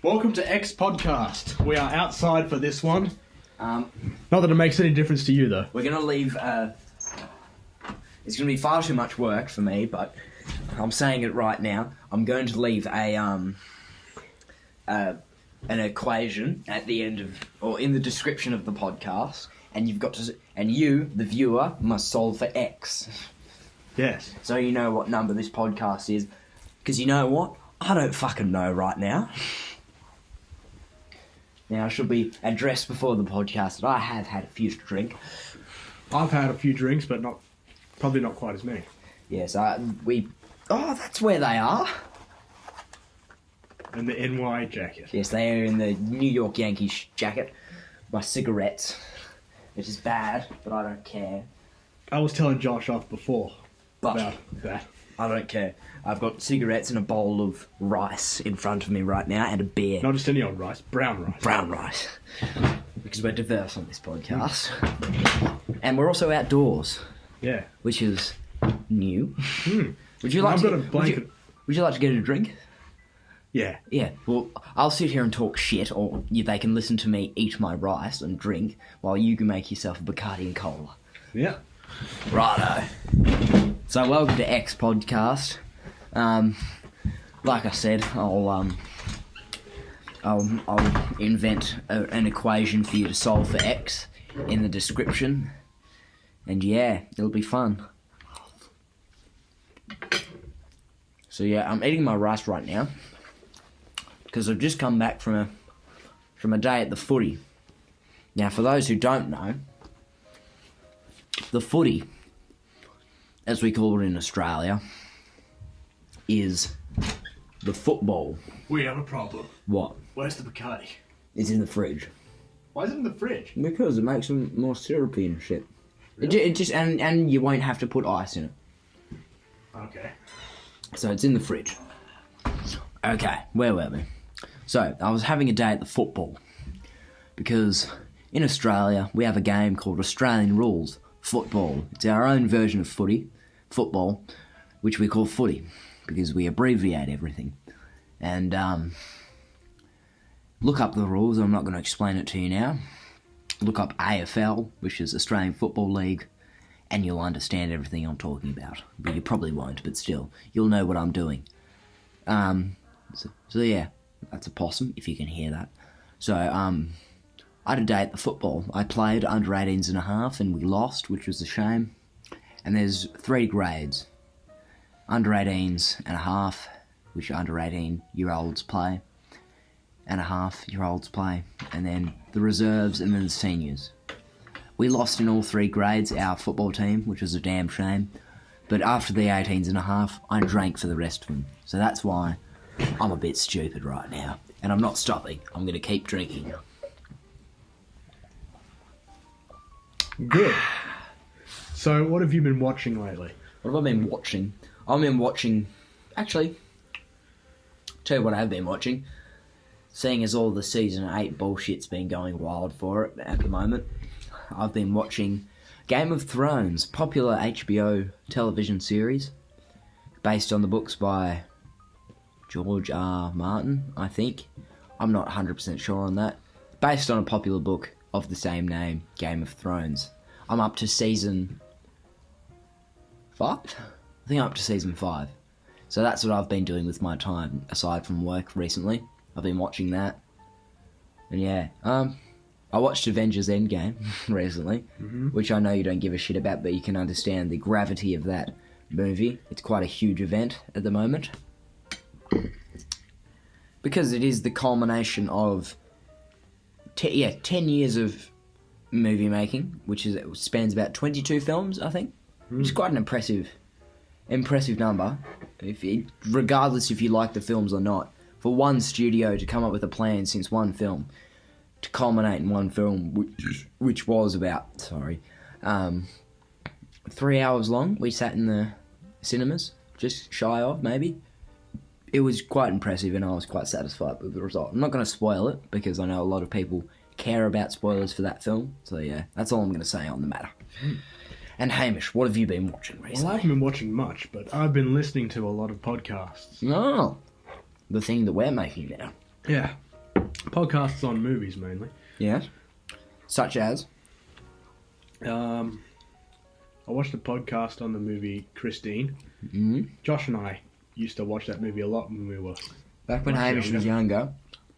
Welcome to X Podcast. We are outside for this one. Um, Not that it makes any difference to you, though. we're going to leave... it's going to be far too much work for me, but I'm saying it right now. I'm going to leave an equation at the end of... or in the description of the podcast, and you've got to... and you, the viewer, must solve for X. Yes. So you know what number this podcast is. Because you know what? I don't fucking know right now. Now, I should be addressed before the podcast that I have had a few to drink. I've had a few drinks, but probably not quite as many. Yes, we... Oh, that's where they are. And the NY jacket. Yes, they are in the New York Yankees jacket. My cigarettes. Which is bad, but I don't care. I was telling Josh off before But about that. I don't care. I've got cigarettes and a bowl of rice in front of me right now and a beer. Not just any old rice, brown rice. Brown rice. Because we're diverse on this podcast. And we're also outdoors, Yeah. which is new. Mm. Would you like I've to got a blanket. Would you like to get a drink? Yeah. Yeah, well, I'll sit here and talk shit, or they can listen to me eat my rice and drink, while you can make yourself a Bacardi and cola. Yeah. Righto. So, welcome to X Podcast. Like I said, I'll invent an equation for you to solve for X in the description, and yeah, it'll be fun. So yeah, I'm eating my rice right now because I've just come back from a day at the footy. Now, for those who don't know, the footy, as we call it in Australia, is the football. We have a problem. What? Where's the Bacardi? It's in the fridge. Why is it in the fridge? Because it makes them more syrupy and shit. Really? It just and you won't have to put ice in it. Okay. So it's in the fridge. Okay, where were we? So, I was having a day at the football. Because in Australia, we have a game called Australian Rules Football. It's our own version of football, which we call footy. Because we abbreviate everything. And, look up the rules. I'm not going to explain it to you now. Look up AFL, which is Australian Football League, and you'll understand everything I'm talking about. But you probably won't, but still, you'll know what I'm doing. So yeah, that's a possum, if you can hear that. So, I had a day at the football. I played under 18s and a half, and we lost, which was a shame. And there's 3 grades. Under 18s and a half, which under 18-year-olds play, and a half-year-olds play, and then the reserves, and then the seniors. We lost in all 3 grades, our football team, which was a damn shame. But after the 18s and a half, I drank for the rest of them. So that's why I'm a bit stupid right now. And I'm not stopping. I'm going to keep drinking. Good. So, what have you been watching lately? What have I been watching? I've been watching... Actually, tell you what I've been watching. Seeing as all the Season 8 bullshit's been going wild for it at the moment, I've been watching Game of Thrones, popular HBO television series, based on the books by George R. Martin, I think. I'm not 100% sure on that. Based on a popular book of the same name, Game of Thrones. I'm up to season 5? I think I'm up to season 5. So that's what I've been doing with my time, aside from work recently. I've been watching that. And yeah, I watched Avengers Endgame recently, which I know you don't give a shit about, but you can understand the gravity of that movie. It's quite a huge event at the moment. Because it is the culmination of 10 years of movie making, which spans about 22 films, I think. Which is quite an impressive number, regardless if you like the films or not. For one studio to come up with a plan since one film, to culminate in one film, which was about 3 hours long. We sat in the cinemas, just shy of, maybe. It was quite impressive, and I was quite satisfied with the result. I'm not going to spoil it, because I know a lot of people care about spoilers for that film. So yeah, that's all I'm going to say on the matter. And Hamish, what have you been watching recently? Well, I haven't been watching much, but I've been listening to a lot of podcasts. Oh, the thing that we're making now. Yeah. Podcasts on movies mainly. Yes. Such as? I watched a podcast on the movie Christine. Mm-hmm. Josh and I used to watch that movie a lot when we were... Back when Much Hamish was younger,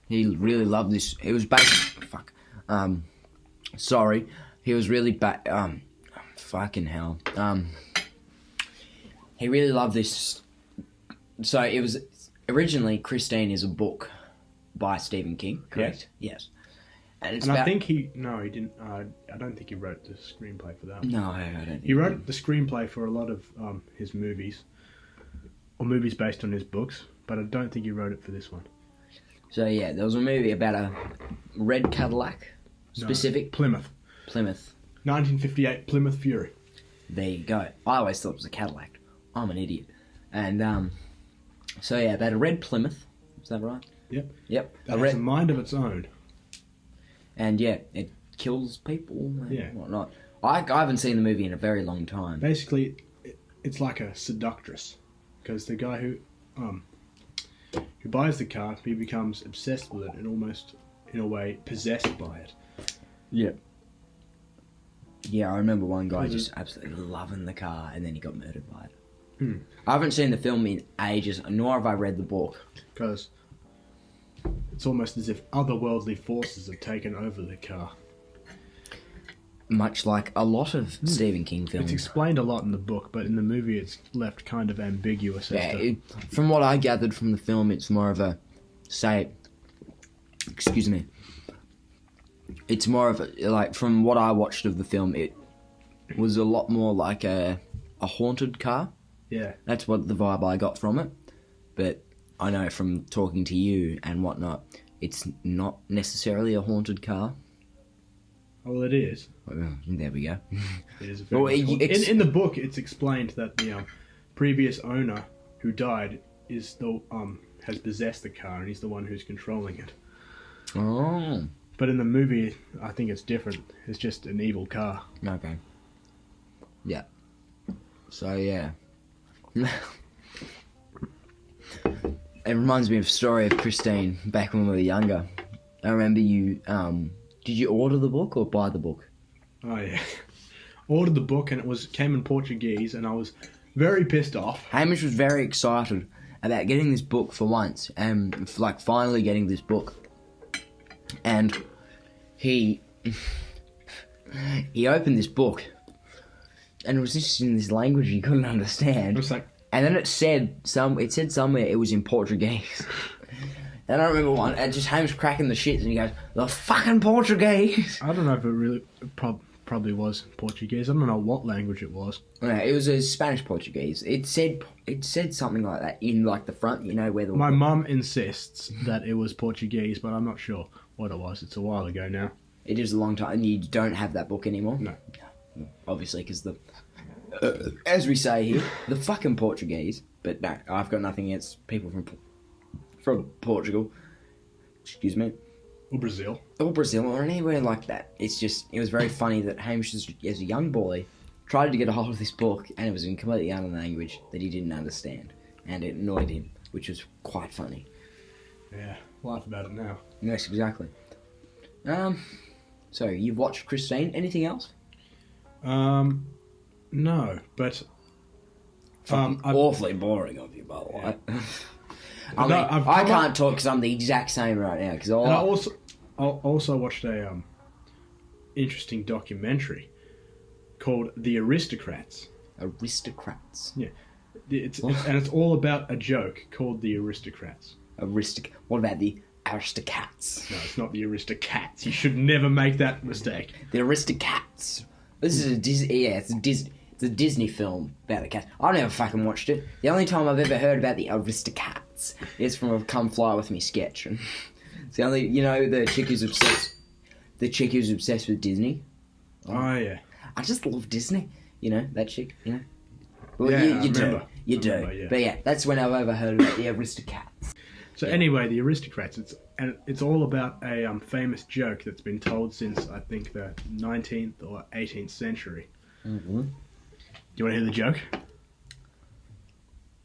he really loved this. It was based... Fuck. Sorry. He was really... fucking hell. He really loved this... So it was... Originally, Christine is a book by Stephen King, correct? Yes. And it's And I about... think he... No, he didn't... I don't think he wrote the screenplay for that one. No, I don't think He wrote the screenplay for a lot of his movies. Or movies based on his books. But I don't think he wrote it for this one. So yeah, there was a movie about a red Cadillac. Specific... Plymouth. 1958 Plymouth Fury. There you go. I always thought it was a Cadillac. I'm an idiot. And, so yeah, about a red Plymouth. Is that right? Yep. Yep. That has a mind of its own. And yeah, it kills people and Yeah. whatnot. I haven't seen the movie in a very long time. Basically, it's like a seductress. Because the guy who buys the car, he becomes obsessed with it and almost, in a way, possessed by it. Yeah. Yeah, I remember one guy Was just absolutely loving the car and then he got murdered by it. Hmm. I haven't seen the film in ages, nor have I read the book. Because it's almost as if otherworldly forces have taken over the car. Much like a lot of Stephen King It's films. explained a lot in the book, but in the movie it's left kind of ambiguous as Yeah, to... from what I gathered from the film, it's more of a, excuse me, it's more of a, like, from what I watched of the film, it was a lot more like a haunted car. Yeah. That's what the vibe I got from it. But I know from talking to you and whatnot, it's not necessarily a haunted car. Well, it is. Well, there we go. It is a very Well, in the book, it's explained that the previous owner who died is the has possessed the car, and he's the one who's controlling it. Oh, But in the movie, I think it's different. It's just an evil car. okay. Yeah. So, yeah. It reminds me of a story of Christine back when we were younger. I remember you, did you order the book or buy the book? Oh yeah. Ordered the book, and it came in Portuguese, and I was very pissed off. Hamish was very excited about getting this book for once, and like finally getting this book. And he opened this book, and it was just in this language he couldn't It understand. was like, And then it said somewhere it was in Portuguese. And I remember one, and just Hamish cracking the shits, and he goes, "The fucking Portuguese!" I don't know if it really probably was Portuguese. I don't know what language it was. Yeah, it was a Spanish Portuguese. It said something like that in like the front, you know, where the My mum insists that it was Portuguese, but I'm not sure what it was. It's a while ago now. It is a long time, and you don't have that book anymore. No. Obviously, because as we say here, the fucking Portuguese. But no, I've got nothing against people from Portugal. Excuse me. Or Brazil. Or Brazil, or anywhere like that. It was very funny that Hamish, as a young boy, tried to get a hold of this book, and it was in completely other language that he didn't understand, and it annoyed him, which was quite funny. Yeah, laugh about it now. Yes, exactly. So you've watched Christine. Anything else? No, but I've- Awfully boring of you, by the way. I No, mean, I've I come can't talk because I'm the exact same right now. Because and I also watched a interesting documentary called The Aristocrats. aristocrats, It's all about a joke called The Aristocrats. What about the Aristocats? No, it's not The Aristocats. You should never make that mistake. The Aristocats. This is a Disney. Yeah, it's a Disney film about the cats. I never fucking watched it. The only time I've ever heard about the Aristocats is from a "Come Fly with Me" sketch. It's the only, the chick who's obsessed. The chick who's obsessed with Disney. Oh yeah. I just love Disney. That chick. Well, Yeah, you I do. remember. You do. remember, yeah. But yeah, that's when I've ever heard about the Aristocats. So anyway, The Aristocrats. It's all about a famous joke that's been told since I think the 19th or 18th century. Mm-hmm. Do you want to hear the joke?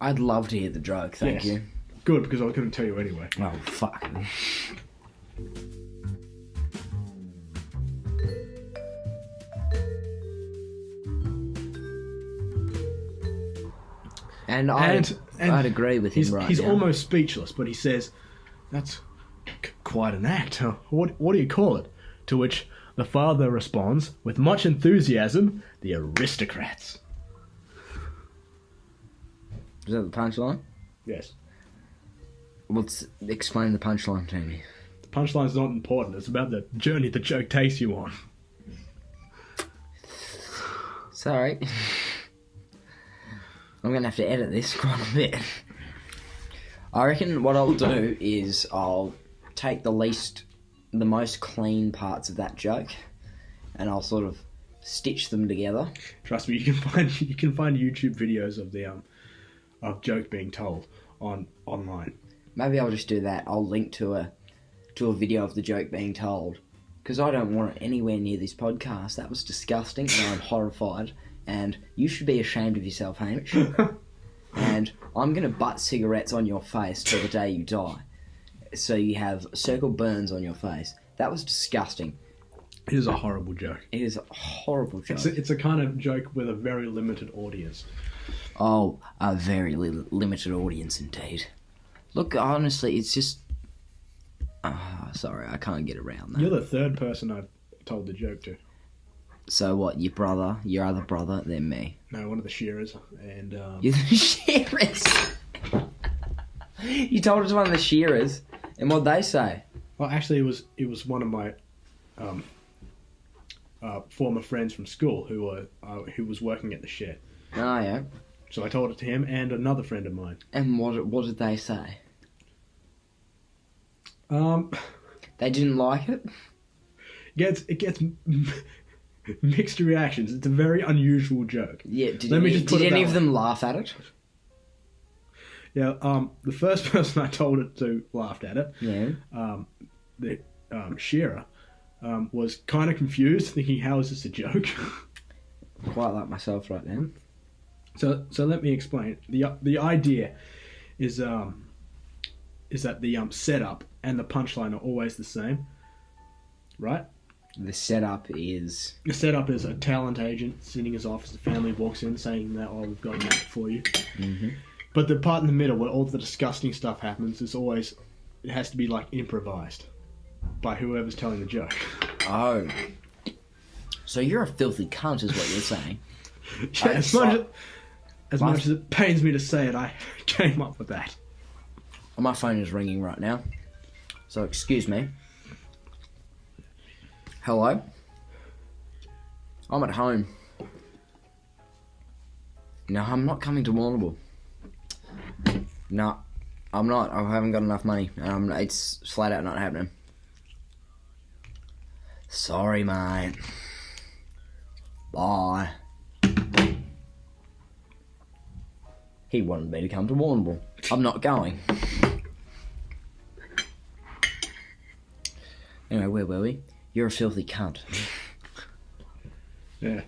I'd love to hear the joke. Thank Yes. you. Good, because I was going to tell you anyway. Oh fuck. And And I'd agree with him he's, right he's now. almost speechless, but he says, "That's quite an act. Huh? What do you call it?" To which the father responds with much enthusiasm, "The aristocrats." Is that the punchline? Yes. Explain the punchline to me. The punchline's not important. It's about the journey the joke takes you on. Sorry. I'm going to have to edit this quite a bit. I reckon what I'll do is I'll take the most clean parts of that joke, and I'll sort of stitch them together. Trust me, you can find YouTube videos of the of joke being told online. Maybe I'll just do that. I'll link to a video of the joke being told, because I don't want it anywhere near this podcast. That was disgusting, and I'm horrified. And you should be ashamed of yourself, Hamish. And I'm going to butt cigarettes on your face till the day you die. So you have circle burns on your face. That was disgusting. It is a horrible joke. It is a horrible joke. It's a kind of joke with a very limited audience. Oh, a very limited audience indeed. Look, honestly, it's just... sorry, I can't get around that. You're the third person I've told the joke to. So what, your other brother, then me? No, one of the Shearers. And You're the Shearers! You told it to one of the Shearers, and what'd they say? well, actually, it was one of my former friends from school who was working at the shed. Oh, yeah. So I told it to him and another friend of mine. And what did they say? They didn't like it? It gets mixed reactions. It's a very unusual joke. Yeah, did Let me any, just put did it any that of way. them laugh at it? Yeah, the first person I told it to laughed at it. Yeah. The Shearer was kind of confused, thinking, "How is this a joke?" Quite like myself right now. So let me explain. The idea is that the setup and the punchline are always the same, right? The setup is... The setup is a talent agent sitting in his office. The family walks in saying that, "Oh, we've got an act for you." Mm-hmm. But the part in the middle where all the disgusting stuff happens is always, it has to be like improvised by whoever's telling the joke. Oh. So you're a filthy cunt is what you're saying. Yeah, as much as it pains me to say it, I came up with that. My phone is ringing right now. So excuse me. Hello? I'm at home. No, I'm not coming to Warrnambool. No, I'm not. I haven't got enough money. It's flat out not happening. Sorry, mate. Bye. He wanted me to come to Warrnambool. I'm not going. Anyway, where were we? You're a filthy cunt. Yeah. I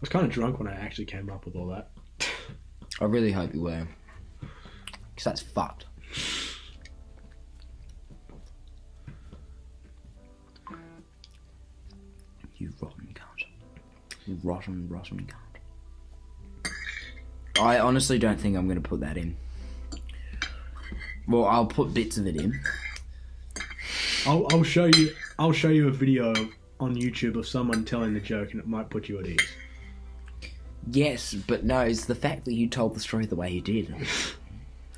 was kind of drunk when I actually came up with all that. I really hope you were. Because that's fucked. You rotten cunt. You rotten cunt. I honestly don't think I'm going to put that in. Well, I'll put bits of it in. I'll show you a video on YouTube of someone telling the joke, and it might put you at ease. Yes, but no, it's the fact that you told the story the way you did.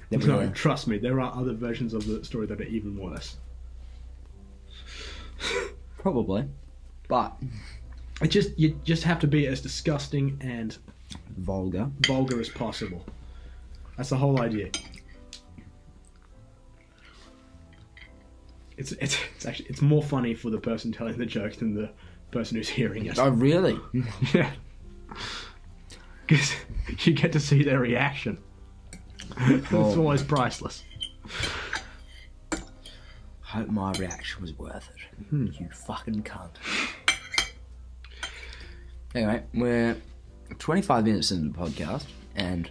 That No, really- trust me, there are other versions of the story that are even worse. Probably. But You just have to be as disgusting and vulgar. vulgar as possible. That's the whole idea. It's more funny for the person telling the joke than the person who's hearing it. Oh, really? Yeah. Because you get to see their reaction. It's always priceless. Hope my reaction was worth it. You fucking cunt. Anyway, we're 25 minutes into the podcast, and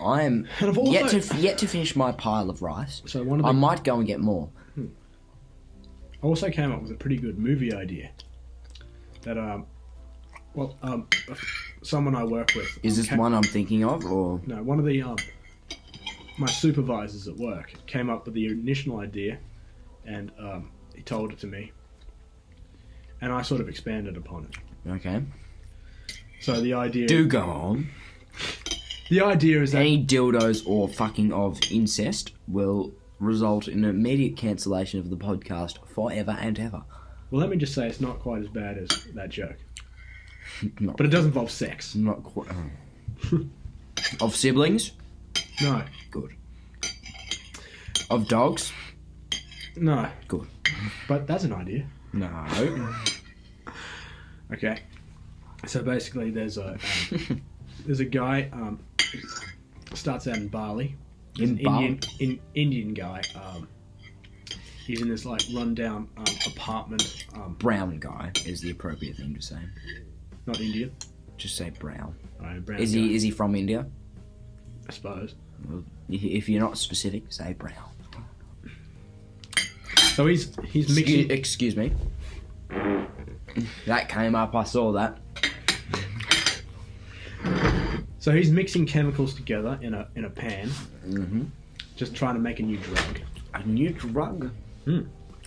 I'm And I've also- yet to finish my pile of rice. So one of I the might go and get more. I also came up with a pretty good movie idea. That someone I work with. Is this one I'm thinking of, or No, one of the my supervisors at work came up with the initial idea, and he told it to me, and I sort of expanded upon it. okay? So the idea. Do go on. The idea is that Any dildos or fucking of incest will result in immediate cancellation of the podcast forever and ever. well, let me just say it's not quite as bad as that joke, Not, but it does involve sex. not quite. Of siblings? No, Good. Of dogs? no, Good. but that's an idea. No. Okay, so basically there's a guy starts out in Bali. He's In an Bali? Indian guy. He's in this like rundown apartment. Brown guy is the appropriate thing to say. Not Indian. Just say brown. Brown Is guy, he from India? I suppose. Well, if you're not specific, say brown. So he's mixing. Excuse me. That came up. I saw that. So he's mixing chemicals together in a pan, Mm-hmm. just trying to make a new drug. A new drug. Hmm.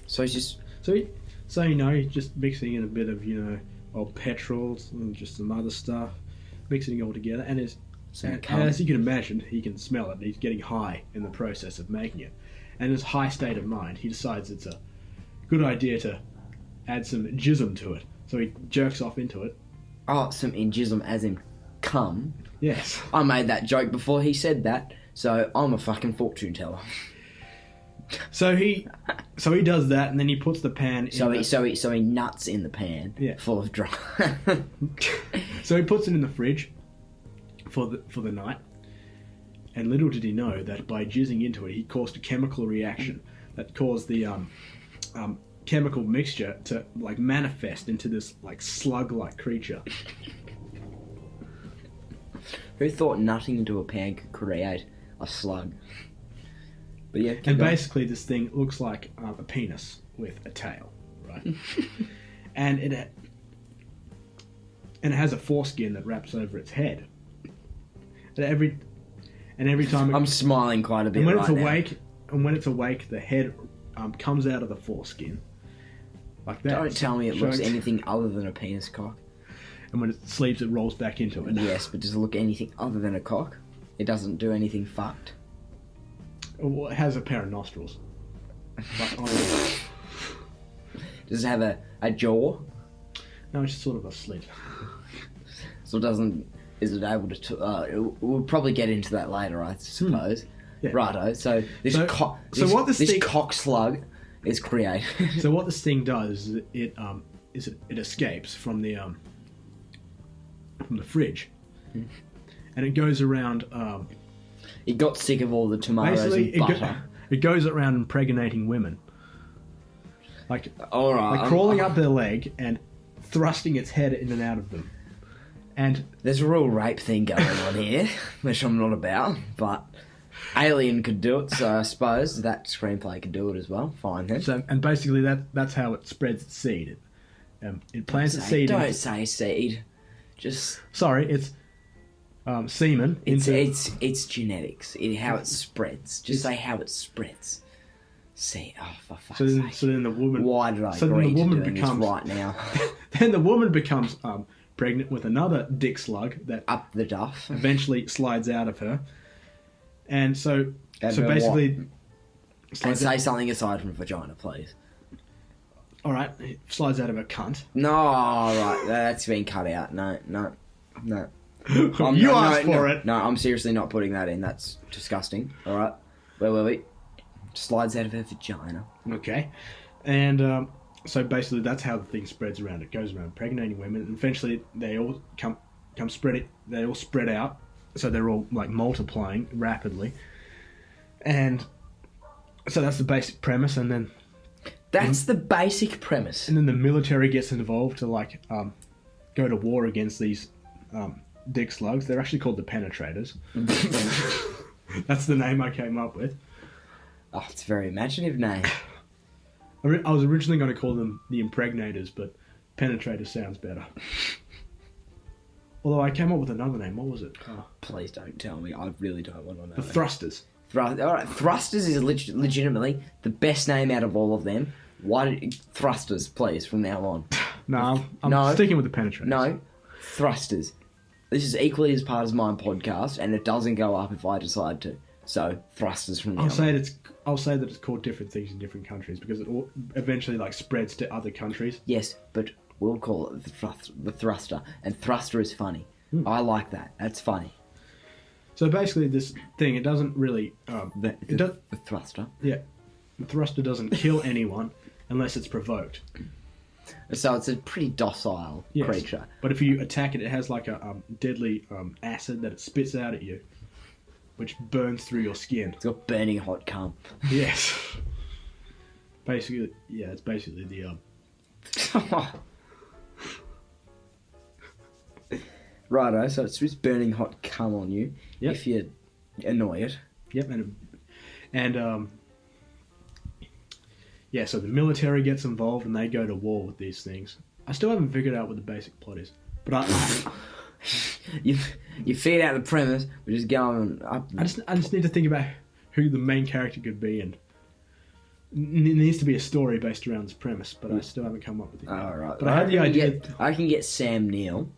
So it's just So he's just mixing in a bit of old petrols and just some other stuff, mixing it all together, and as you can imagine, he can smell it. He's getting high in the process of making it, and in his high state of mind, he decides it's a good idea to add some jism to it. So he jerks off into it. some ingism as in cum. Yes. I made that joke before he said that, so I'm a fucking fortune teller. So he does that, and then he puts the pan. So in he nuts in the pan, Yeah. full of dry. So he puts it in the fridge for the night. And little did he know that by jizzing into it, he caused a chemical reaction that caused the chemical mixture to like manifest into this like slug-like creature. Who thought nutting into a pan could create a slug? But yeah, keep And going. basically, this thing looks like a penis with a tail, right? and it has a foreskin that wraps over its head. And every time I'm smiling quite a bit and when right it's awake, the head comes out of the foreskin like that. now. Don't tell me it looks showing- anything other than a penis cock. And when it sleeps, it rolls back into it. Yes, but does it look anything other than a cock? It doesn't do anything fucked. Well, it has a pair of nostrils. But oh, Does it have a jaw? no, it's just sort of a slit. So it doesn't. Is it able to? We'll probably get into that later, I suppose. Yeah. Righto. So this So- cock. so what this this thing- cock slug is created. So what this thing does is it escapes from the fridge, and it goes around. It got sick of all the tomatoes Basically, and butter. it goes around impregnating women, like All right. crawling up their leg and thrusting its head in and out of them. And There's a real rape thing going on here, which I'm not about, but Alien could do it, so I suppose that screenplay could do it as well. Fine then. basically that's how it spreads its seed. It plants its seed. Don't say seed. Just Sorry, it's semen. it's genetics. How it spreads. Just say how it spreads. See, oh for fuck's sake. So then the woman. Why did I so then agree the to woman doing becomes this right now? Then the woman becomes pregnant with another dick slug that Up the duff. eventually slides out of her, and so And so her basically. And Slides say out, something aside from vagina, please. all right, it slides out of her cunt. No, right, that's been cut out. No. You asked for it. No, I'm seriously not putting that in. That's disgusting. All right. Wait. Slides out of her vagina. Okay, and so basically that's how the thing spreads around. It goes around impregnating women, and eventually they all come spread it. They all spread out, so they're all like multiplying rapidly, and so that's the basic premise. And then That's the basic premise. the military gets involved to like go to war against these dick slugs. They're actually called the penetrators. That's the name I came up with. Oh, it's a very imaginative name. I was originally going to call them the impregnators, but penetrators sounds better. Although I came up with another name. What was it? Please don't tell me. I really don't want to know. The thrusters. Alright, thrusters is legitimately the best name out of all of them. Why thrusters, please, from now on? No, I'm sticking with the penetrators. No, thrusters. This is equally as part of my podcast, and it doesn't go up if I decide to. So thrusters from now on. I'll say that it's called different things in different countries because it all eventually spreads to other countries. Yes, but we'll call it the thruster, and thruster is funny. I like that. That's funny. So basically, this thing, it doesn't really... The thruster? Yeah. The thruster doesn't kill anyone unless it's provoked. So it's a pretty docile creature. But if you attack it, it has a deadly acid that it spits out at you, which burns through your skin. It's got burning hot cum. Yes. Basically, yeah, it's basically the... Righto, so it's just burning hot cum on you if you annoy it. Yep, and yeah, so the military gets involved and they go to war with these things. I still haven't figured out what the basic plot is, but you feed out the premise, we're just going up. I just need to think about who the main character could be, and it needs to be a story based around this premise, but I still haven't come up with it. Alright. But I had the idea... I can get Sam Neill.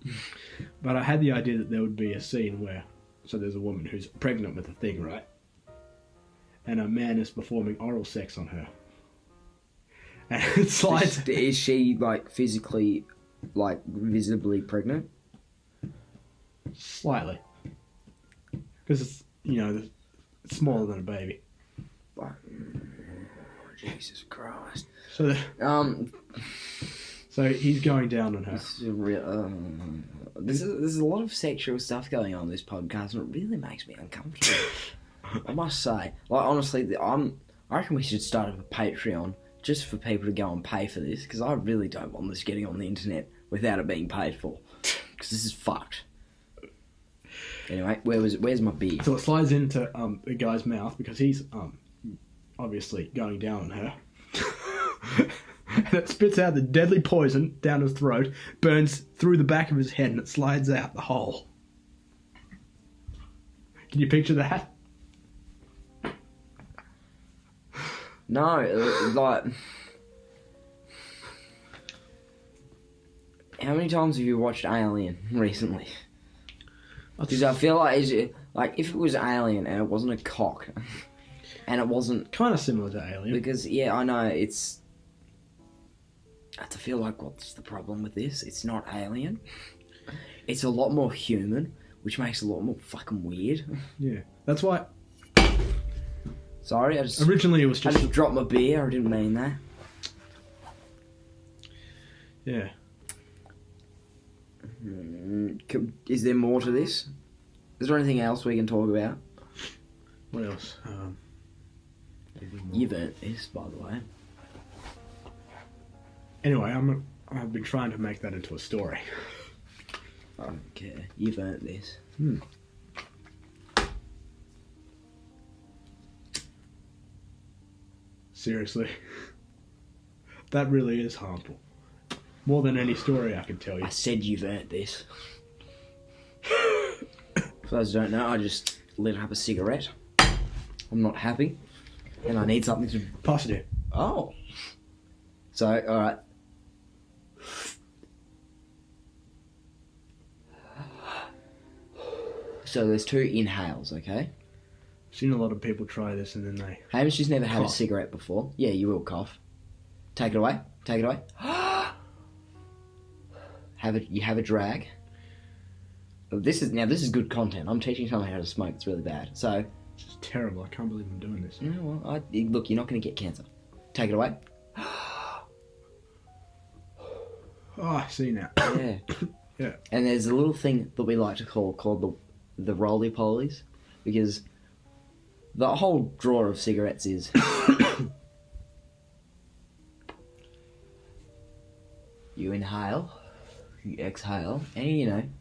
But I had the idea that there would be a scene where... So there's a woman who's pregnant with a thing, right? And a man is performing oral sex on her. And it slides... Is she, physically, visibly pregnant? Slightly. Because it's, it's smaller than a baby. Jesus Christ. So he's going down on her. This is real. There's a lot of sexual stuff going on in this podcast, and it really makes me uncomfortable. I must say, honestly, I reckon we should start up a Patreon just for people to go and pay for this, because I really don't want this getting on the internet without it being paid for, because this is fucked. Anyway, where's my beer? So it slides into the guy's mouth because he's obviously going down on her. And it spits out the deadly poison down his throat, burns through the back of his head, and it slides out the hole. Can you picture that? No, how many times have you watched Alien recently? Because I feel if it was Alien and it wasn't a cock, and it wasn't... Kind of similar to Alien. Because, yeah, I know, it's... I feel like, what's the problem with this? It's not Alien. It's a lot more human, which makes it a lot more fucking weird. Yeah. That's why... Sorry, Originally it was just... I just dropped my beer, I didn't mean that. Yeah. Is there more to this? Is there anything else we can talk about? What else? You've earned this, by the way. Anyway, I've been trying to make that into a story. I don't care. You've earned this. Seriously. That really is harmful. More than any story I can tell you. I said you've earned this. For those who don't know, I just lit up a cigarette. I'm not happy. And I need something to... Pass it in. Oh. So, alright. So there's 2 inhales, okay? I've seen a lot of people try this and then they... Hamish has never had a Cough. cigarette before. Yeah, you will cough. Take it away. Take it away. You have a drag. This is good content. I'm teaching someone how to smoke. It's really bad. So... This is terrible. I can't believe I'm doing this. Yeah, well, look, you're not going to get cancer. Take it away. Oh, I see now. Yeah. Yeah. And there's a little thing that we like to call the roly-polies, because the whole drawer of cigarettes is... You inhale, you exhale, and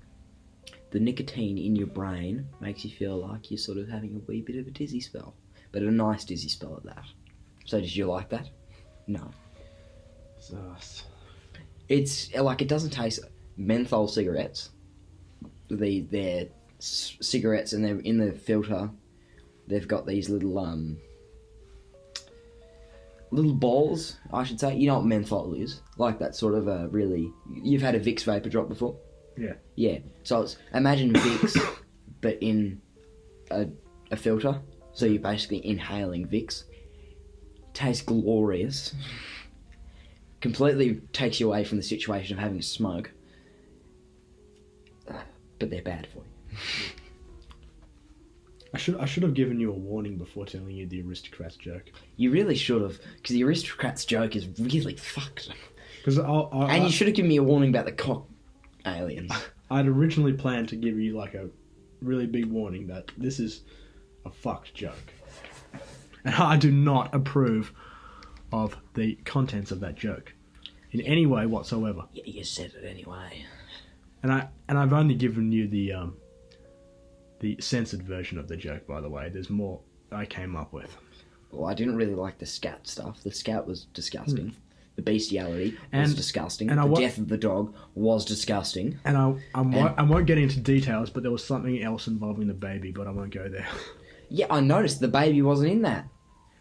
the nicotine in your brain makes you feel like you're sort of having a wee bit of a dizzy spell. But a nice dizzy spell at that. So did you like that? No. It's like it doesn't taste menthol cigarettes. They're cigarettes, and they're in the filter. They've got these little balls, I should say. You know what menthol is? Like that sort of a really... You've had a Vicks vapor drop before? Yeah. Yeah. So it's imagine Vicks, but in a filter. So you're basically inhaling Vicks. Tastes glorious. Completely takes you away from the situation of having a smoke. But they're bad for you. I should have given you a warning before telling you the aristocrats joke. You really should have, because the aristocrats joke is really fucked. Because and you should have given me a warning about the cock aliens. I'd originally planned to give you like a really big warning that this is a fucked joke, and I do not approve of the contents of that joke in any way whatsoever. Yeah, you said it anyway. And I've only given you the censored version of the joke, by the way. There's more I came up with. Well, I didn't really like the scat stuff. The scat was disgusting. The bestiality was disgusting. And the death of the dog was disgusting. And I won't get into details, but there was something else involving the baby, but I won't go there. Yeah, I noticed the baby wasn't in that,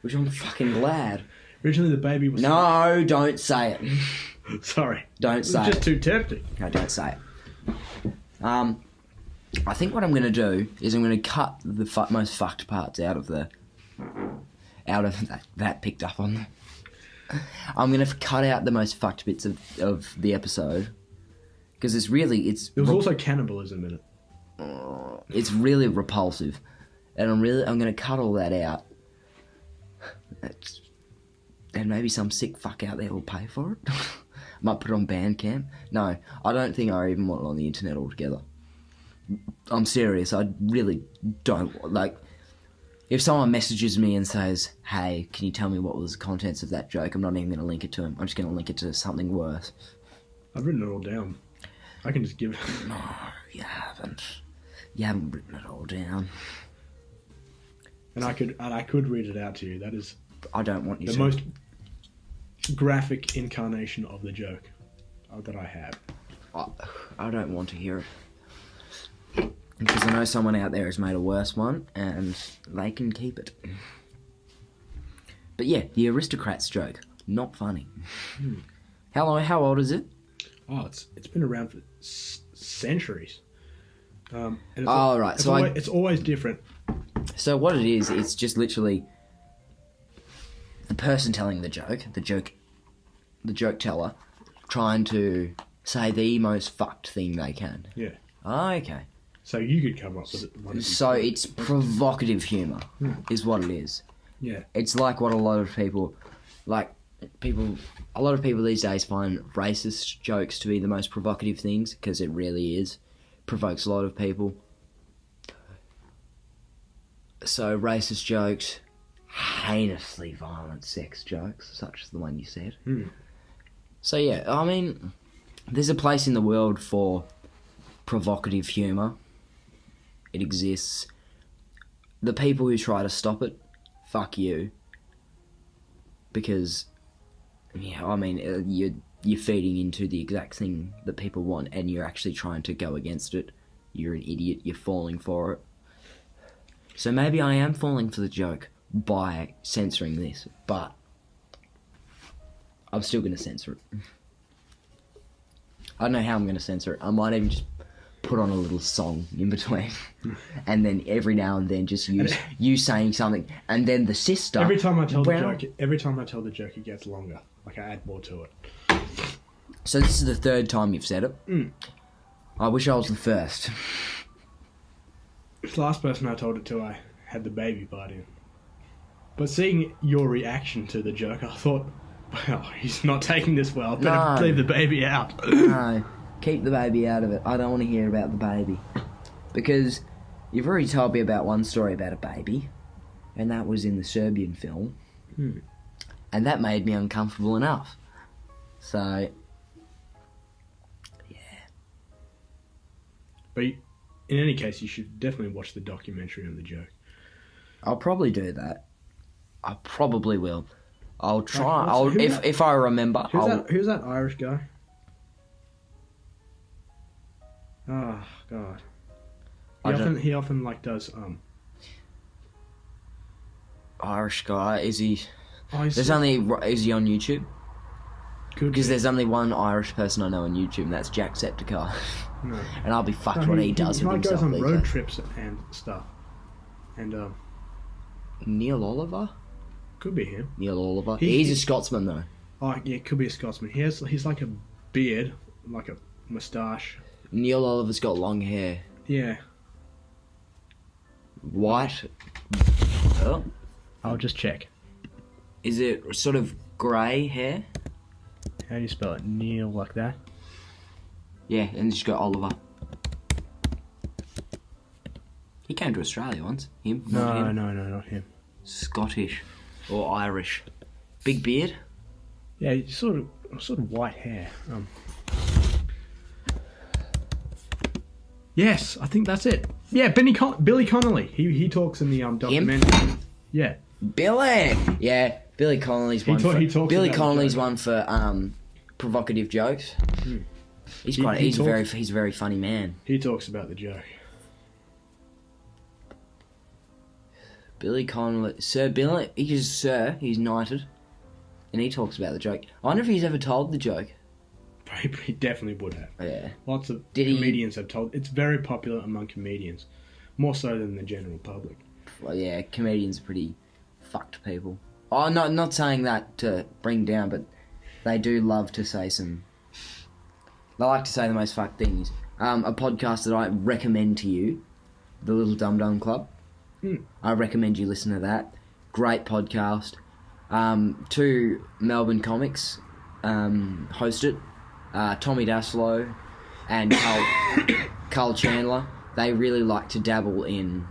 which I'm fucking glad. Originally the baby was... No, don't say it. Sorry. Don't say it. It's just too tempting. No, don't say it. I think what I'm going to do is I'm going to cut the most fucked parts out of that picked up on. I'm going to cut out the most fucked bits of the episode because there was also cannibalism in it. It's really repulsive, and I'm going to cut all that out. And maybe some sick fuck out there will pay for it. Might put it on Bandcamp. No, I don't think I even want it on the internet altogether. I'm serious. I really don't like. If someone messages me and says, "Hey, can you tell me what was the contents of that joke?" I'm not even going to link it to him. I'm just going to link it to something worse. I've written it all down. I can just give it. No, you haven't. You haven't written it all down. And I could read it out to you. That is. I don't want you the most graphic incarnation of the joke that I have. I don't want to hear it. Because I know someone out there has made a worse one, and they can keep it. But yeah, the aristocrats joke, not funny. How old is it? Oh, it's been around for centuries. And it's right. it's always different. So what it is, it's just literally the person telling the joke teller, trying to say the most fucked thing they can. Yeah. Okay. So you could come up with it. So it's provocative humour, is what it is. Yeah. It's like what a lot of people these days find racist jokes to be the most provocative things, because it really is. Provokes a lot of people. So racist jokes, heinously violent sex jokes, such as the one you said. So yeah, I mean, there's a place in the world for provocative humour. It exists. The people who try to stop it, fuck you. Because, yeah, I mean, you're feeding into the exact thing that people want, and you're actually trying to go against it. You're an idiot. You're falling for it. So maybe I am falling for the joke by censoring this, but I'm still going to censor it. I don't know how I'm going to censor it. I might even just put on a little song in between, and then every now and then just use you saying something, and then the sister. Every time I tell the joke, it gets longer. Like I add more to it. So this is the third time you've said it. I wish I was the first. The last person I told it to, I had the baby part in. But seeing your reaction to the joke, I thought, well, he's not taking this well. I better leave the baby out. No, keep the baby out of it. I don't want to hear about the baby. Because you've already told me about one story about a baby, and that was in the Serbian film. And that made me uncomfortable enough. So, yeah. But in any case, you should definitely watch the documentary on the joke. I'll probably do that. I probably will. I'll try. who's that? If I remember. Who's that Irish guy? Oh God. He often like does Irish guy. Is he? Oh, Is he on YouTube? Because there's only one Irish person I know on YouTube, and that's Jacksepticeye. No. And I'll be fucked what he does with himself. He goes on road trips and stuff. And Neil Oliver? could be him. Neil Oliver. He's a Scotsman though. Oh yeah, could be a Scotsman. He's like a beard, like a moustache. Neil Oliver's got long hair. Yeah. White. Oh. I'll just check. Is it sort of grey hair? How do you spell it? Neil like that? Yeah, and just got Oliver. He came to Australia once. Him? No, him. not him. Scottish or Irish. Big beard. Yeah, he's sort of white hair. Yes, I think that's it. Yeah, Billy Connolly. He talks in the documentary. Yeah. Billy. Yeah, Billy Connolly's one. Billy Connolly's one for provocative jokes. He's a very funny man. He talks about the joke. Billy Connolly, Sir Billy, he's knighted, and he talks about the joke. I wonder if he's ever told the joke. He definitely would have. Yeah. Lots of comedians have told. It's very popular among comedians, more so than the general public. Well, yeah, comedians are pretty fucked people. Oh, not saying that to bring down, but they do love to say some. They like to say the most fucked things. A podcast that I recommend to you, the Little Dum Dum Club. I recommend you listen to that. Great podcast. 2 Melbourne comics host it. Tommy Daslow and Carl Chandler. They really like to dabble in.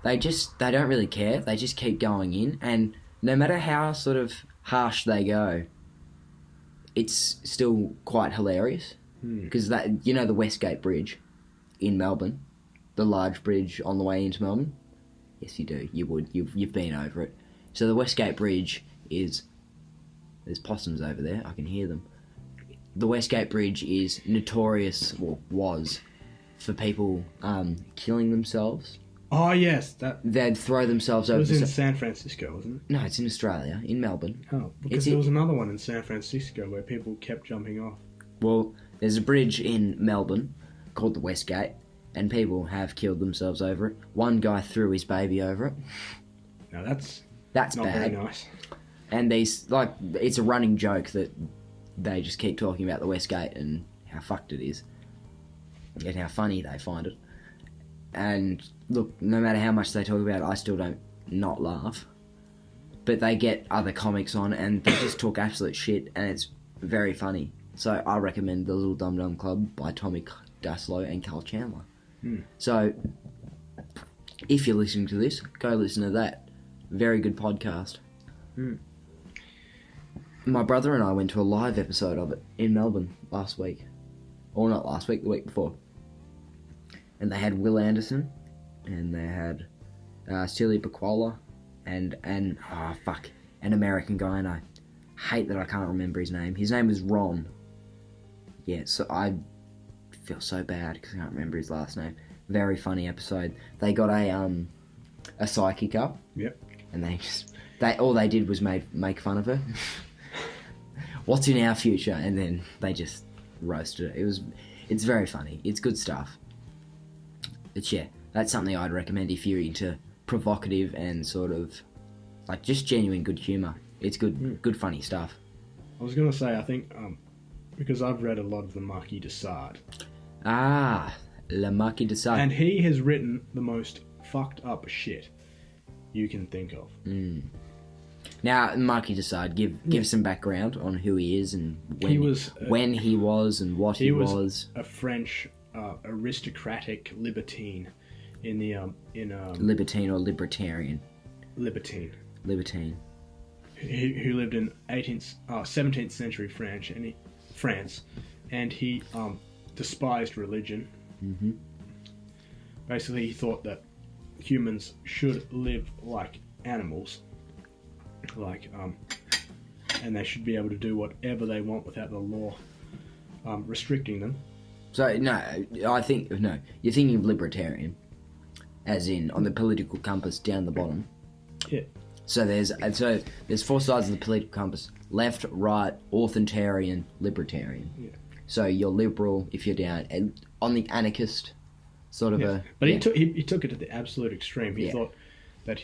They don't really care. They just keep going in, and no matter how sort of harsh they go, it's still quite hilarious. Because the Westgate Bridge in Melbourne. The large bridge on the way into Melbourne? Yes, you do. You would. You've been over it. So the Westgate Bridge is... There's possums over there. I can hear them. The Westgate Bridge is notorious, or was, for people killing themselves. Oh, yes. They'd throw themselves over... It was in San Francisco, wasn't it? No, it's in Australia, in Melbourne. Oh, because there was another one in San Francisco where people kept jumping off. Well, there's a bridge in Melbourne called the Westgate, and people have killed themselves over it. One guy threw his baby over it. Now that's not bad. Very nice. And it's a running joke that they just keep talking about the Westgate and how fucked it is, and how funny they find it. And look, no matter how much they talk about it, I still don't not laugh. But they get other comics on, and they just talk absolute shit, and it's very funny. So I recommend the Little Dum Dum Club by Tommy Daslow and Carl Chandler. So, if you're listening to this, go listen to that. Very good podcast. My brother and I went to a live episode of it in Melbourne last week. Or not last week, the week before. And they had Will Anderson, and they had Celia Pacquola, and an American guy, and I hate that I can't remember his name. His name was Ron. Yeah, so I feel so bad because I can't remember his last name. Very funny episode. They got a psychic up. Yep. And all they did was make fun of her. What's in our future? And then they just roasted it. It's very funny. It's good stuff. But yeah, that's something I'd recommend if you're into provocative and sort of like just genuine good humour. It's good funny stuff. I was gonna say, I think because I've read a lot of the Marquis de Sade. Le Marquis de Sade. And he has written the most fucked up shit you can think of. Now, Marquis de Sade, give some background on who he is and when he was and what he was. He was a French aristocratic libertine in the libertine or libertarian. Libertine. Who lived in 17th century France, and he despised religion. Mm-hmm. Basically, he thought that humans should live like animals, like, and they should be able to do whatever they want without the law restricting them. So no, I think no. You're thinking of libertarian, as in on the political compass down the bottom. Yeah. So there's four sides of the political compass: left, right, authoritarian, libertarian. Yeah. So you're liberal if you're down, and on the anarchist sort of a. But he took it to the absolute extreme. He thought that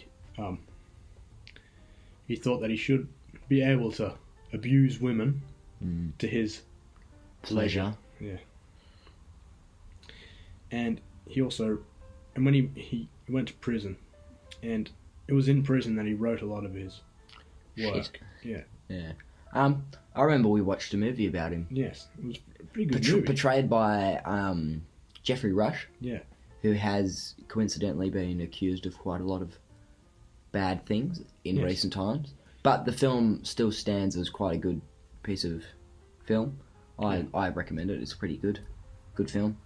he should be able to abuse women to his pleasure. Yeah. And he also, and when he went to prison, and it was in prison that he wrote a lot of his work. Shit. Yeah. I remember we watched a movie about him. Yes, it was a pretty good movie. Portrayed by Jeffrey Rush. Yeah. Who has coincidentally been accused of quite a lot of bad things in recent times. But the film still stands as quite a good piece of film. I recommend it. It's a pretty good film.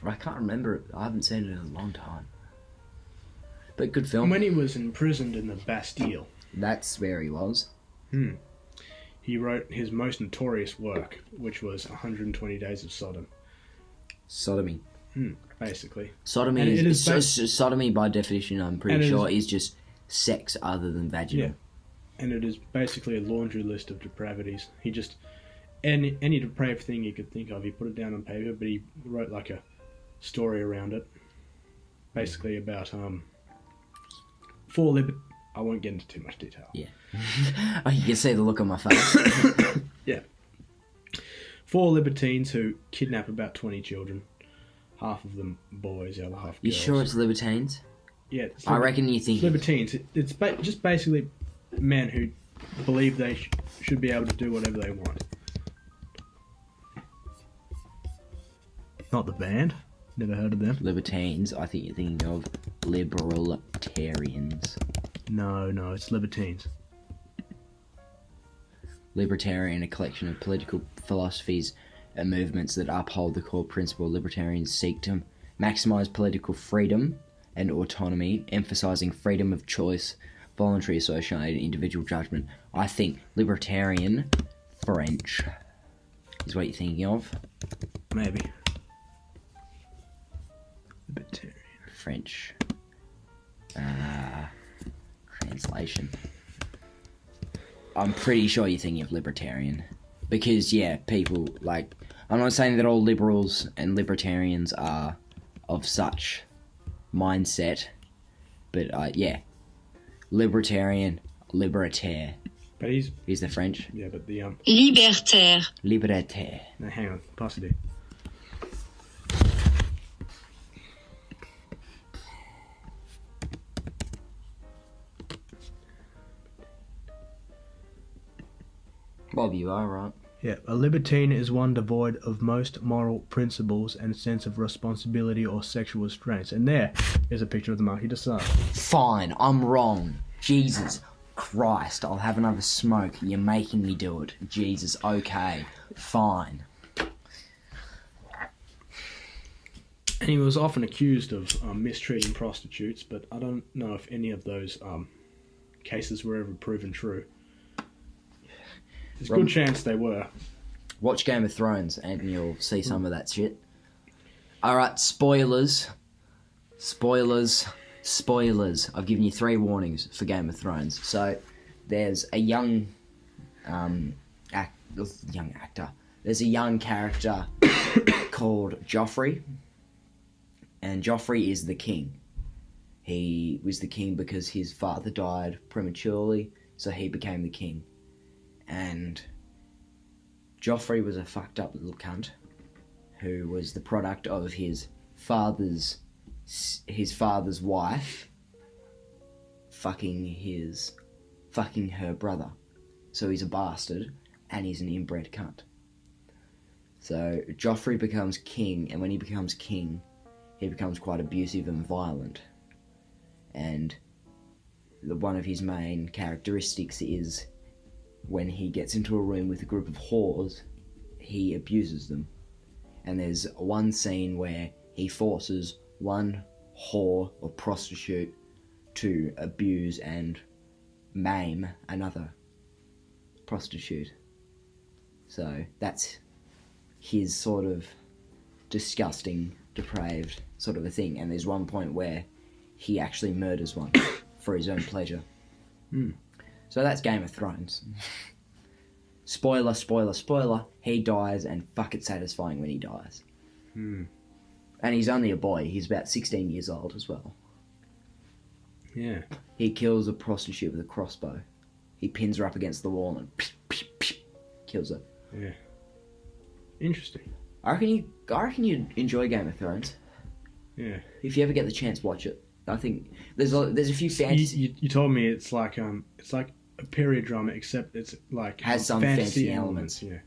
I can't remember it. I haven't seen it in a long time. But good film. When he was imprisoned in the Bastille. That's where he was. He wrote his most notorious work, which was 120 Days of Sodom. Sodomy. Basically. Sodomy sodomy by definition, I'm pretty sure, is just sex other than vaginal. Yeah. And it is basically a laundry list of depravities. He just... Any depraved thing you could think of, he put it down on paper, but he wrote like a story around it. Basically about... I won't get into too much detail. Yeah. Oh, you can see the look on my face. Yeah. 4 libertines who kidnap about 20 children. Half of them boys, the other half girls. You sure it's libertines? Yeah. I reckon you think... Libertines. It's just basically men who believe they should be able to do whatever they want. Not the band. Never heard of them. Libertines. I think you're thinking of libertarians. No, it's libertines. Libertarian, a collection of political philosophies and movements that uphold the core principle. Libertarians seek to maximize political freedom and autonomy, emphasizing freedom of choice, voluntary association, and individual judgment. I think libertarian, French, is what you're thinking of. Maybe. Libertarian. French. Translation. I'm pretty sure you're thinking of libertarian. Because, people, like... I'm not saying that all liberals and libertarians are of such mindset. But, libertarian, libertaire. But he's the French. Yeah, but the... Libertaire. Libertaire. No, hang on. Pass it. Bob, you are right. Yeah, a libertine is one devoid of most moral principles and sense of responsibility or sexual restraints. And there is a picture of the Marquis de Sade. Fine, I'm wrong. Jesus Christ, I'll have another smoke. You're making me do it. Jesus, okay, fine. And he was often accused of mistreating prostitutes, but I don't know if any of those cases were ever proven true. There's a good chance they were. Watch Game of Thrones and you'll see some of that shit. Alright, spoilers. Spoilers. I've given you 3 warnings for Game of Thrones. So, there's a young actor. There's a young character called Joffrey. And Joffrey is the king. He was the king because his father died prematurely, so he became the king. And Joffrey was a fucked up little cunt who was the product of his father's wife fucking her brother. So he's a bastard and he's an inbred cunt. So Joffrey becomes king, and when he becomes king, he becomes quite abusive and violent. And one of his main characteristics is when he gets into a room with a group of whores, he abuses them. And there's one scene where he forces one whore or prostitute to abuse and maim another prostitute. So that's his sort of disgusting, depraved sort of a thing. And there's one point where he actually murders one for his own pleasure. So that's Game of Thrones. Spoiler, spoiler, spoiler. He dies, and fuck, it's satisfying when he dies. And he's only a boy. He's about 16 years old as well. Yeah. He kills a prostitute with a crossbow. He pins her up against the wall and kills her. Yeah. Interesting. I reckon you'd enjoy Game of Thrones. Yeah. If you ever get the chance, watch it. I think there's a few fantasy. You told me it's like a period drama, except it's like has some fantasy elements. Yeah.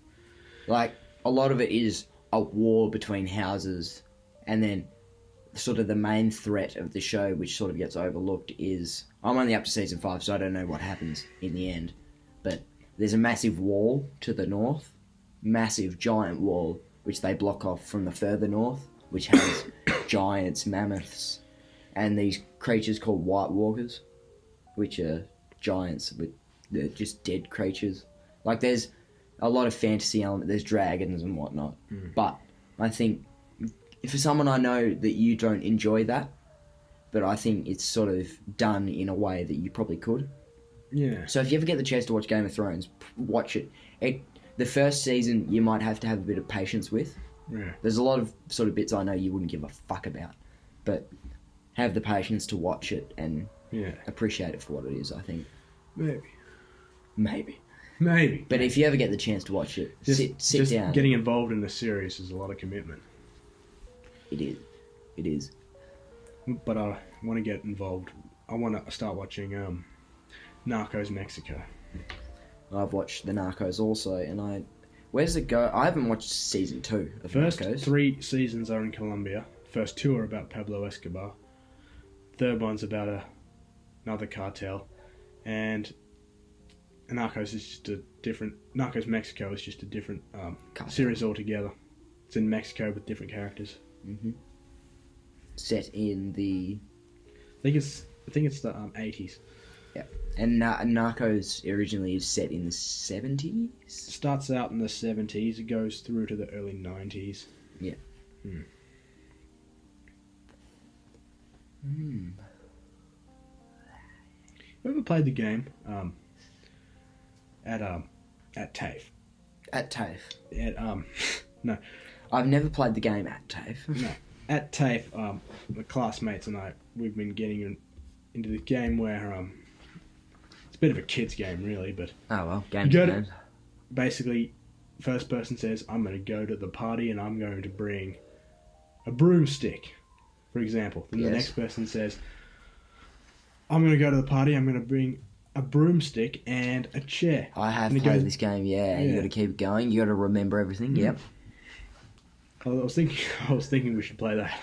Like a lot of it is a war between houses, and then sort of the main threat of the show, which sort of gets overlooked, is I'm only up to season 5, so I don't know what happens in the end. But there's a massive wall to the north, massive giant wall, which they block off from the further north, which has giants, mammoths, and these creatures called White Walkers, which are giants with they're just dead creatures. Like there's a lot of fantasy element. There's dragons and whatnot, but I think for someone I know that you don't enjoy that, but I think it's sort of done in a way that you probably could. Yeah. So if you ever get the chance to watch Game of Thrones, watch it. The first season you might have to have a bit of patience with. Yeah. There's a lot of sort of bits I know you wouldn't give a fuck about, but have the patience to watch it and appreciate it for what it is, I think. Maybe. But if you ever get the chance to watch it, sit down. Getting involved in the series is a lot of commitment. It is. But I want to get involved. I want to start watching Narcos Mexico. I've watched the Narcos also, and where does it go? I haven't watched season 2 of First Narcos. 3 seasons are in Colombia. First 2 are about Pablo Escobar. Third one's about another cartel. And Narcos is just a different... Narcos Mexico is just a different series altogether. It's in Mexico with different characters. Mm-hmm. Set in the... I think it's the 80s. Yeah. And Narcos originally is set in the 70s? Starts out in the 70s. It goes through to the early 90s. Yeah. You ever played the game at TAFE? At TAFE? No. I've never played the game at TAFE. No. At TAFE, the classmates and I, we've been getting into the game where it's a bit of a kid's game, really, but... Oh, well, games. Basically, first person says, I'm going to go to the party and I'm going to bring a broomstick, for example. Then the next person says, I'm going to go to the party, I'm going to bring a broomstick and a chair. I have played this game, yeah. You got to keep going, you got to remember everything, yep. I was thinking we should play that.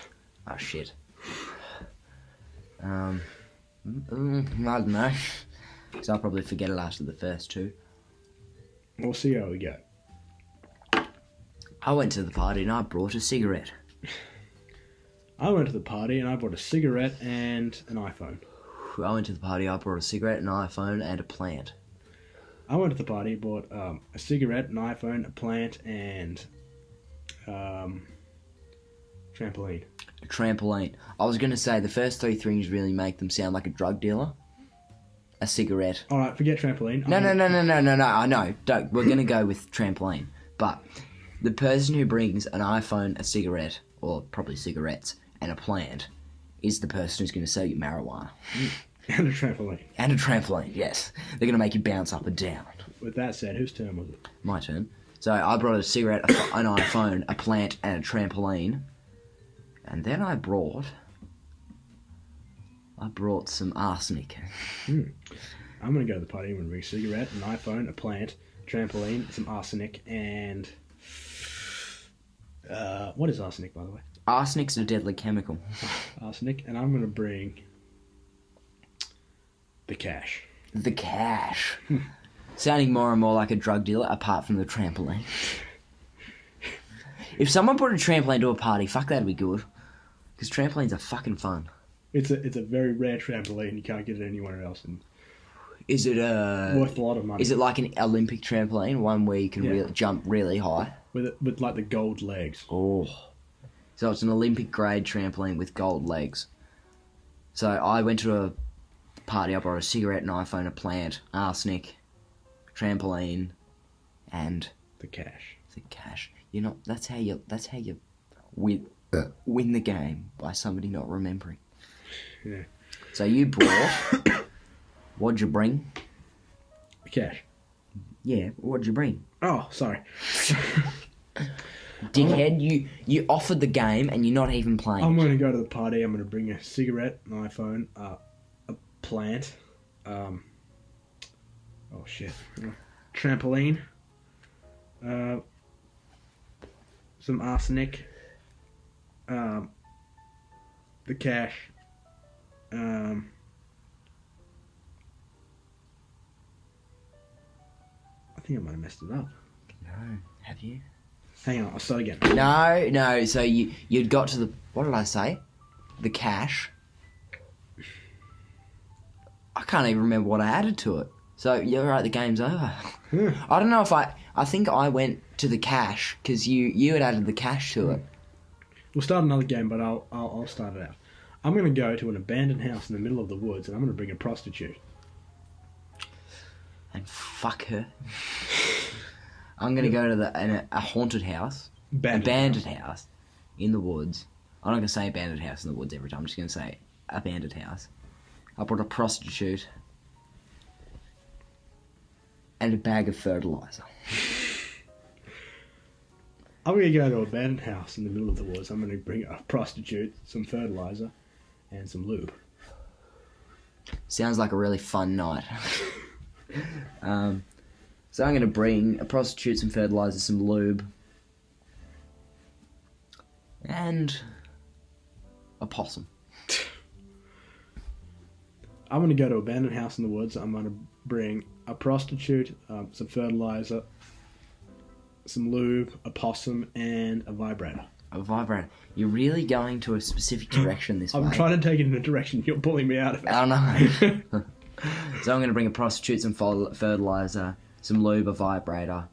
Oh, shit. I don't know. Because I'll probably forget it after the first 2. We'll see how we go. I went to the party and I brought a cigarette. I went to the party and I brought a cigarette and an iPhone. I went to the party, I brought a cigarette, an iPhone, and a plant. I went to the party, bought a cigarette, an iPhone, a plant, and trampoline. A trampoline. I was going to say, the first 3 things really make them sound like a drug dealer. A cigarette. Alright, forget trampoline. No, I know. Don't. We're going to go with trampoline. But the person who brings an iPhone, a cigarette, or probably cigarettes, and a plant is the person who's going to sell you marijuana. And a trampoline. And a trampoline, yes. They're going to make you bounce up and down. With that said, whose turn was it? My turn. So I brought a cigarette, an iPhone, a plant, and a trampoline. And then I brought some arsenic. I'm going to go to the party. I'm going to bring a cigarette, an iPhone, a plant, a trampoline, some arsenic, and... what is arsenic, by the way? Arsenic's a deadly chemical. Arsenic, and I'm going to bring... the cash. The cash. Sounding more and more like a drug dealer, apart from the trampoline. If someone brought a trampoline to a party, fuck, that'd be good. Because trampolines are fucking fun. It's a very rare trampoline. You can't get it anywhere else. And Is it worth a lot of money. Is it like an Olympic trampoline, one where you can really jump really high? With like the gold legs. Oh. So it's an Olympic grade trampoline with gold legs. So I went to a party, I brought a cigarette, an iPhone, a plant, arsenic, trampoline, and The cash. the cash. You know, that's how you win the game, by somebody not remembering. Yeah. So you brought what'd you bring? The cash. Yeah, what'd you bring? Oh, sorry. Dickhead, you offered the game and you're not even playing. I'm going to go to the party. I'm going to bring a cigarette, an iPhone, a plant, trampoline, some arsenic, the cash, I think I might have messed it up. No, have you? Hang on, I'll start again. No. So you'd got to the, what did I say? The cash. I can't even remember what I added to it. So you're right. The game's over. I don't know if I think I went to the cash because you had added the cash to it. We'll start another game, but I'll start it out. I'm going to go to an abandoned house in the middle of the woods, and I'm going to bring a prostitute. And fuck her. I'm going to go to a haunted house. Abandoned house in the woods. I'm not going to say abandoned house in the woods every time. I'm just going to say abandoned house. I brought a prostitute and a bag of fertilizer. I'm going to go to an abandoned house in the middle of the woods. I'm going to bring a prostitute, some fertilizer, and some lube. Sounds like a really fun night. So I'm going to bring a prostitute, some fertilizer, some lube, and a possum. I'm going to go to an abandoned house in the woods. I'm going to bring a prostitute, some fertilizer, some lube, a possum, and a vibrator. A vibrator. You're really going to a specific direction this way. I'm trying to take it in a direction. You're pulling me out of it. I don't know. So I'm going to bring a prostitute, some fertilizer, some lube, a vibrator,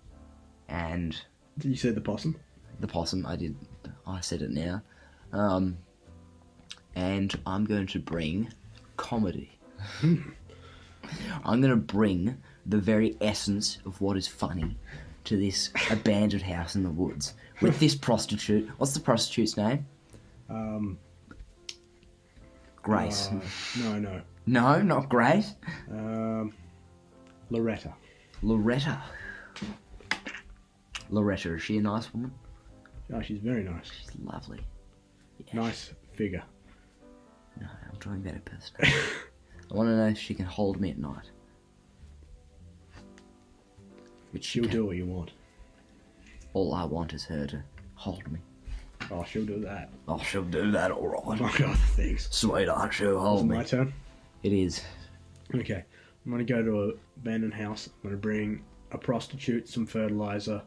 and... You said the possum? The possum. I said it now. And I'm going to bring comedy. I'm going to bring the very essence of what is funny to this abandoned house in the woods with this prostitute. What's the prostitute's name? Grace. No. No, not Grace. Loretta. Loretta, is she a nice woman? Oh, she's very nice. She's lovely. Yeah. Nice figure. No, I'm talking about her personality. I want to know if she can hold me at night. Which She'll do what you want. All I want is her to hold me. Oh, she'll do that. Oh, she'll do that all right. Among other things. Sweetheart, she'll hold me. My turn? It is. Okay. I'm going to go to an abandoned house. I'm going to bring a prostitute, some fertilizer,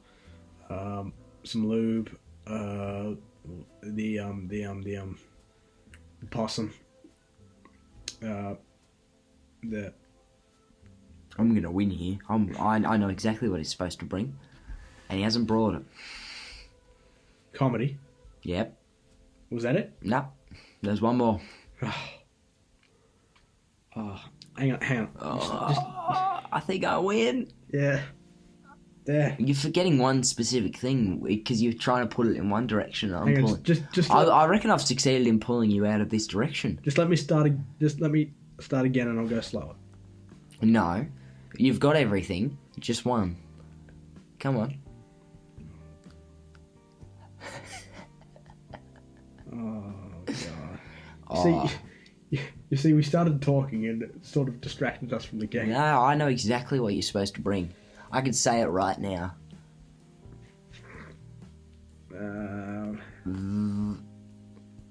some lube, the possum, I'm going to win here. I know exactly what he's supposed to bring, and he hasn't brought it. Comedy. Yep. Was that it? Nope. There's one more. Hang on. I think I win. Yeah. There. You're forgetting one specific thing because you're trying to put it in one direction. I'm Hang on, pulling. just I reckon I've succeeded in pulling you out of this direction. Just let me start again, and I'll go slower. No, you've got everything. Just one. Come on. Oh god. Oh. You see, we started talking and it sort of distracted us from the game. No, I know exactly what you're supposed to bring. I could say it right now.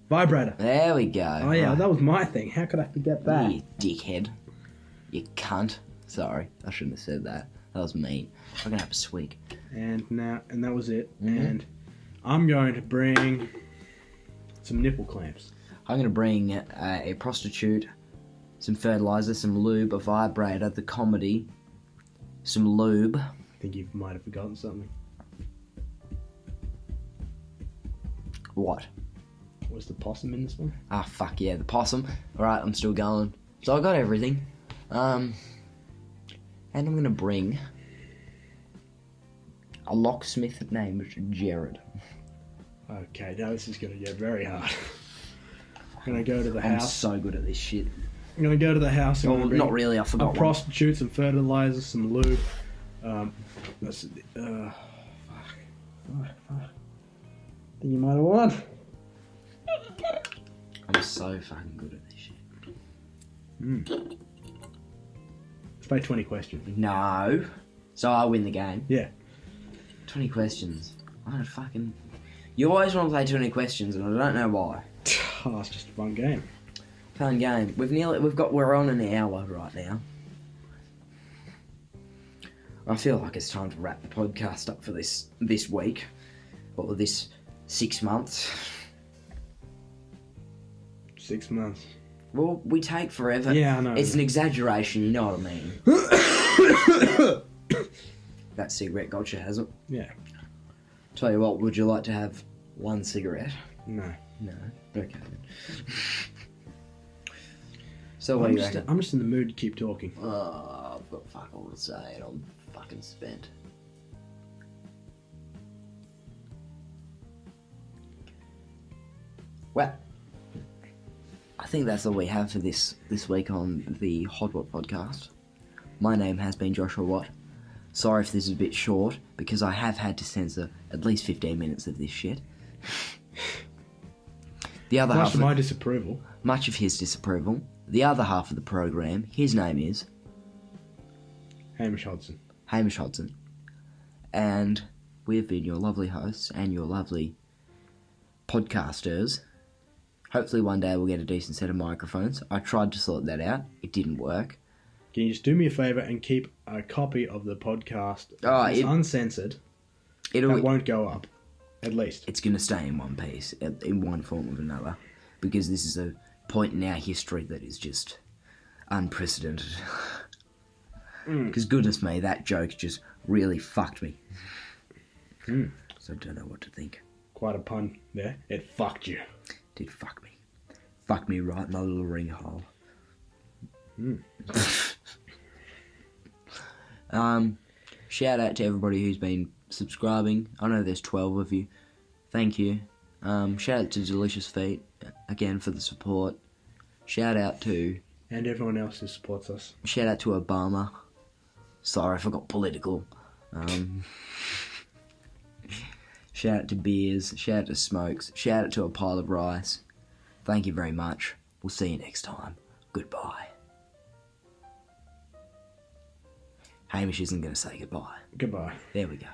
Vibrator. There we go. Oh yeah, that was my thing. How could I forget that? You dickhead. You cunt. Sorry, I shouldn't have said that. That was mean. I'm gonna have a swig. And that was it. Mm-hmm. And I'm going to bring some nipple clamps. I'm gonna bring a prostitute, some fertilizer, some lube, a vibrator, the comedy, some lube. I think you might have forgotten something. What? Was the possum in this one? Ah, fuck yeah, the possum. Alright, I'm still going. So I got everything. And I'm gonna bring a locksmith named Jared. Okay, now this is gonna get very hard. I'm gonna go to the I'm house. so good at this shit. I'm gonna go to the house. Oh, not really, I forgot a one. prostitute, some fertilizer, some lube. That's fuck. I think you might have won. I'm so fucking good at this shit. Let's play 20 questions. No. So I win the game. Yeah. 20 questions. I don't fucking... You always want to play 20 questions, and I don't know why. Oh, it's just a fun game. Fun game. We're on an hour right now. I feel like it's time to wrap the podcast up for this week. Or this 6 months. 6 months. Well, we take forever. Yeah, I know. It's an exaggeration, you know what I mean. That cigarette gotcha, hasn't it? Yeah. Tell you what, would you like to have one cigarette? No. No. Okay. So what do you reckon? I'm just in the mood to keep talking. Oh, I've got fuck all to say and I'm fucking spent. Well, I think that's all we have for this week on the Hot Watt podcast. My name has been Joshua Watt. Sorry if this is a bit short, because I have had to censor at least 15 minutes of this shit. The other Much half of my disapproval. much of his disapproval. The other half of the program, his name is Hamish Hodson. Hamish Hodson. And we've been your lovely hosts and your lovely podcasters. Hopefully one day we'll get a decent set of microphones. I tried to sort that out. It didn't work. Can you just do me a favour and keep a copy of the podcast Oh, uncensored? That won't go up, at least. It's going to stay in one piece, in one form or another. Because this is a point in our history that is just unprecedented. Because goodness me, that joke just really fucked me. So I don't know what to think. Quite a pun there. It fucked you. Did fuck me. Fuck me right in my little ring hole. Shout out to everybody who's been subscribing. I know there's 12 of you. Thank you. Shout out to Delicious Feet, again, for the support. Shout out to... And everyone else who supports us. Shout out to Obama. Sorry, I forgot political. Shout out to Beers. Shout out to Smokes. Shout out to A Pile of Rice. Thank you very much. We'll see you next time. Goodbye. Hamish isn't going to say goodbye. Goodbye. There we go.